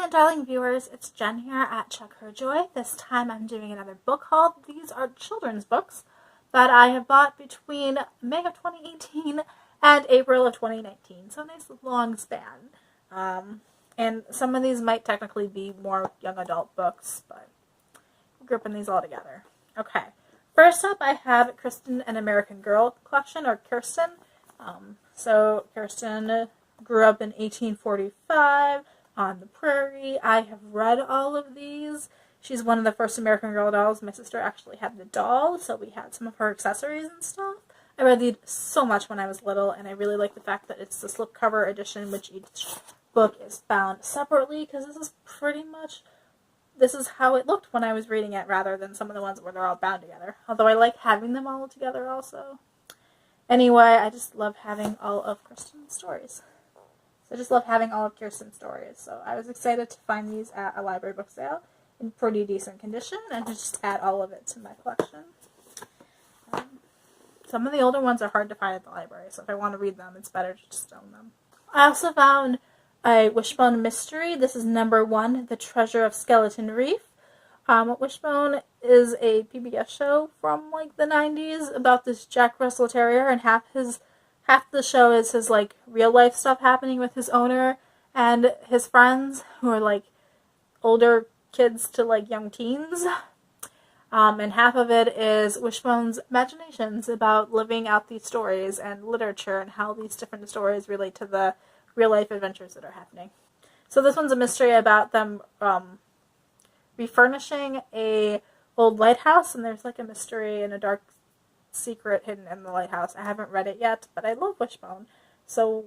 my darling viewers, it's Jen here at Chuck Her Joy. This time I'm doing another book haul. These are children's books that I have bought between May of 2018 and April of 2019. So a nice long span. And some of these might technically be more young adult books, but we're grouping these all together. Okay, first up I have Kirsten, an American Girl collection, or Kirsten. So Kirsten grew up in 1845 on the prairie. I have read all of these. She's one of the first American Girl dolls. My sister actually had the doll, so we had some of her accessories and stuff. I read these so much when I was little, and I really like the fact that it's the slipcover edition, which each book is bound separately, because this is how it looked when I was reading it, rather than some of the ones where they're all bound together. Although I like having them all together also. Anyway, I just love having all of Kirsten's stories. So I just love having all of Kirsten's stories. So I was excited to find these at a library book sale in pretty decent condition and just add all of it to my collection. Some of the older ones are hard to find at the library, so if I want to read them, it's better to just own them. I also found a Wishbone mystery. This is number 1, The Treasure of Skeleton Reef. Wishbone is a PBS show from like the 90s about this Jack Russell Terrier, and half the show is his like real life stuff happening with his owner and his friends, who are like older kids to like young teens. And half of it is Wishbone's imaginations about living out these stories and literature and how these different stories relate to the real life adventures that are happening. So this one's a mystery about them refurnishing a old lighthouse, and there's like a mystery and a dark secret hidden in the lighthouse. I haven't read it yet, but I love Wishbone. So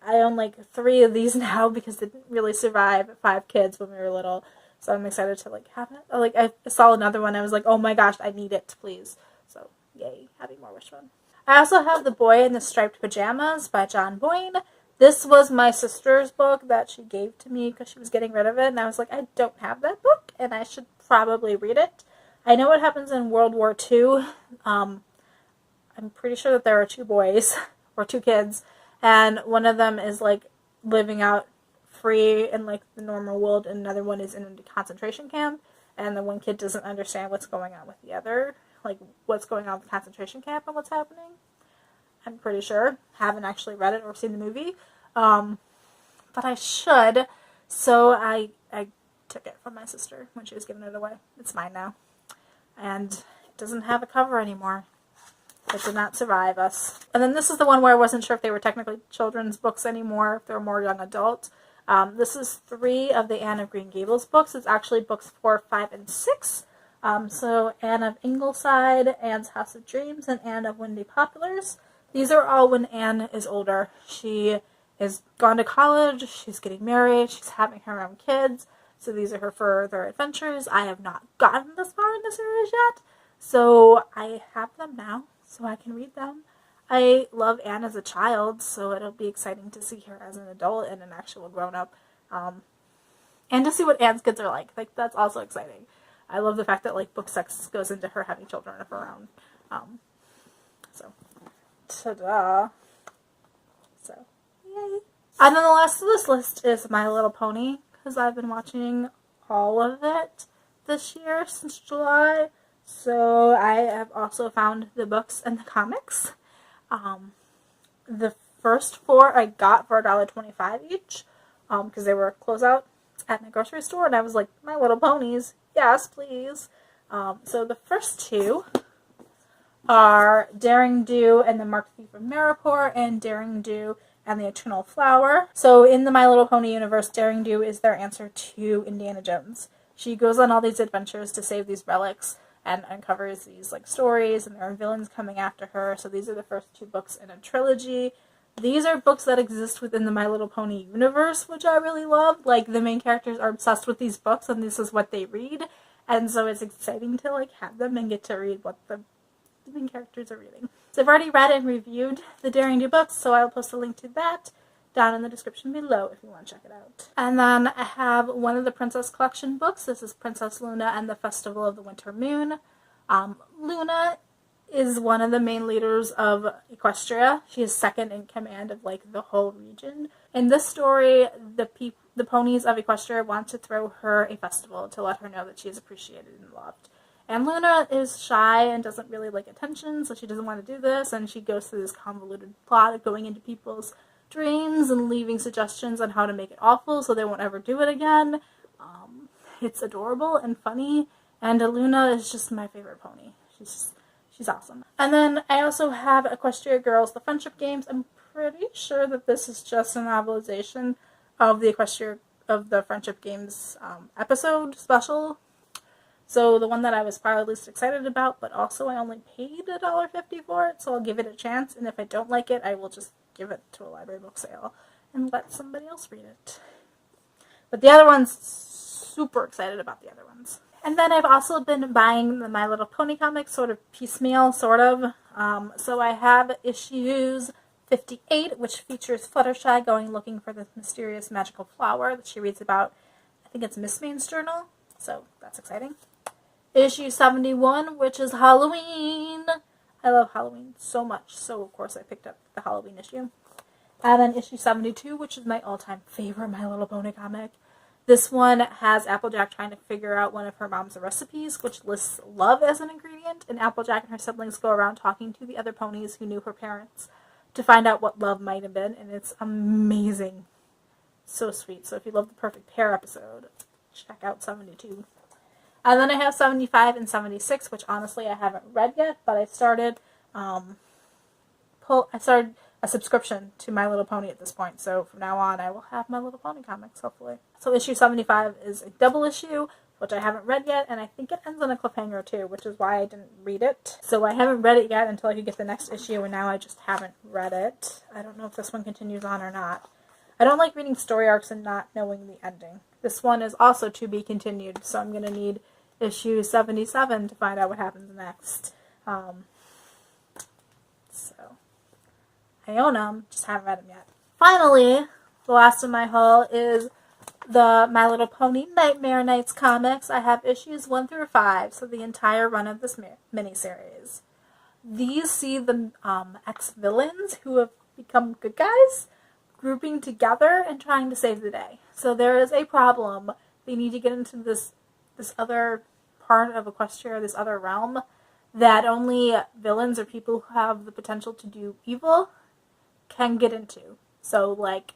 I own like 3 of these now because they didn't really survive 5 kids when we were little. So I'm excited to like have it. Like I saw another one, I was like, oh my gosh, I need it, please. So yay, having more Wishbone. I also have The Boy in the Striped Pajamas by Boyne. This was my sister's book that she gave to me because she was getting rid of it, and I was like, I don't have that book, and I should probably read it. I know what happens in World War II. I'm pretty sure that there are 2 boys, or 2 kids, and one of them is like living out free in like the normal world, and another one is in a concentration camp, and the one kid doesn't understand what's going on with the other, like what's going on with the concentration camp and what's happening. I'm pretty sure. Haven't actually read it or seen the movie, but I should. So I took it from my sister when she was giving it away. It's mine now, and it doesn't have a cover anymore. It did not survive us. And then this is the one where I wasn't sure if they were technically children's books anymore, if they were more young adult. This is 3 of the Anne of Green Gables books. It's actually books 4, 5, and 6. So Anne of Ingleside, Anne's House of Dreams, and Anne of Windy Poplars. These are all when Anne is older. She is gone to college, she's getting married, she's having her own kids. So these are her further adventures. I have not gotten this far in the series yet, so I have them now, so I can read them. I love Anne as a child, so it'll be exciting to see her as an adult and an actual grown-up. And to see what Anne's kids are like. Like, that's also exciting. I love the fact that, like, book 6 goes into her having children of her own. So, ta-da. So, yay. And then the last of this list is My Little Pony, because I've been watching all of it this year since July. So I have also found the books and the comics. The first 4 I got for $1.25 each, because they were closeout at my grocery store, and I was like, My Little Ponies, yes, please. So the first 2 are Daring Do and the Marked Thief of Marapore, and Daring Do and the Eternal Flower. So in the My Little Pony universe, Daring Do is their answer to Indiana Jones. She goes on all these adventures to save these relics and uncovers these like stories, and there are villains coming after her. So these are the first 2 books in a trilogy. These are books that exist within the My Little Pony universe, which I really love. Like, the main characters are obsessed with these books, and this is what they read. And so it's exciting to like have them and get to read what the main characters are reading. So I've already read and reviewed the Daring Do books, so I'll post a link to that down in the description below if you want to check it out. And then I have one of the Princess Collection books. This is Princess Luna and the Festival of the Winter Moon. Luna is one of the main leaders of Equestria. She is second in command of like the whole region. In this story, the the ponies of Equestria want to throw her a festival to let her know that she is appreciated and loved. And Luna is shy and doesn't really like attention, so she doesn't want to do this, and she goes through this convoluted plot of going into people's dreams and leaving suggestions on how to make it awful so they won't ever do it again. It's adorable and funny, and Luna is just my favorite pony. She's awesome. And then I also have Equestria Girls, the Friendship Games. I'm pretty sure that this is just a novelization of the Friendship Games episode special. So the one that I was probably least excited about, but also I only paid $1.50 for it, so I'll give it a chance, and if I don't like it, I will just give it to a library book sale and let somebody else read it. But the other ones, super excited about the other ones. And then I've also been buying the My Little Pony comics, sort of piecemeal, sort of. So I have issues 58, which features Fluttershy going looking for this mysterious magical flower that she reads about. I think it's Miss Main's journal, so that's exciting. Issue 71, which is Halloween. I love Halloween so much, so of course I picked up the Halloween issue. And then issue 72, which is my all-time favorite My Little Pony comic. This one has Applejack trying to figure out one of her mom's recipes, which lists love as an ingredient, and Applejack and her siblings go around talking to the other ponies who knew her parents to find out what love might have been, and it's amazing. So sweet. So if you love the Perfect Pair episode, check out 72. And then I have 75 and 76, which honestly I haven't read yet, but I started a subscription to My Little Pony at this point, so from now on I will have My Little Pony comics, hopefully. So issue 75 is a double issue, which I haven't read yet, and I think it ends on a cliffhanger too, which is why I didn't read it. So I haven't read it yet until I could get the next issue, and now I just haven't read it. I don't know if this one continues on or not. I don't like reading story arcs and not knowing the ending. This one is also to be continued, so I'm going to need issue 77 to find out what happens next. So I own them, just haven't read them yet. Finally, the last of my haul is the My Little Pony Nightmare Nights comics. I have issues 1 through 5, so the entire run of this miniseries. These see the ex-villains who have become good guys grouping together and trying to save the day. So there is a problem. They need to get into this other part of Equestria, this other realm, that only villains or people who have the potential to do evil can get into. So, like,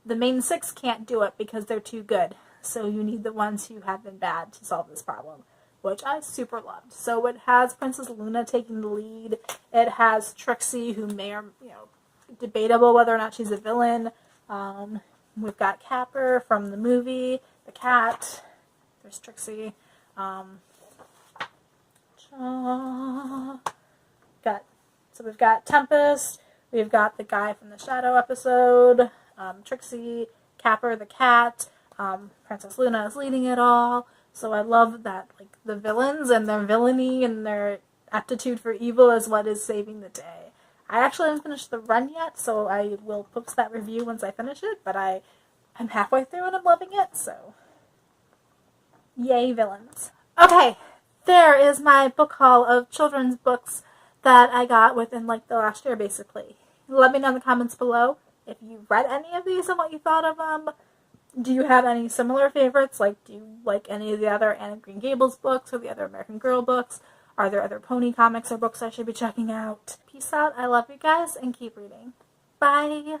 the main 6 can't do it because they're too good. So you need the ones who have been bad to solve this problem, which I super loved. So it has Princess Luna taking the lead. It has Trixie, who may or, debatable whether or not she's a villain. We've got Capper from the movie, the cat. There's Trixie. We've got Tempest. We've got the guy from the Shadow episode. Trixie, Capper, the cat. Princess Luna is leading it all. So I love that, like, the villains and their villainy and their aptitude for evil is what is saving the day. I actually haven't finished the run yet, so I will post that review once I finish it, but I'm halfway through and I'm loving it, so yay villains. Okay, there is my book haul of children's books that I got within, like, the last year, basically. Let me know in the comments below if you read any of these and what you thought of them. Do you have any similar favorites? Like, do you like any of the other Anne of Green Gables books or the other American Girl books? Are there other pony comics or books I should be checking out? Peace out. I love you guys and keep reading. Bye.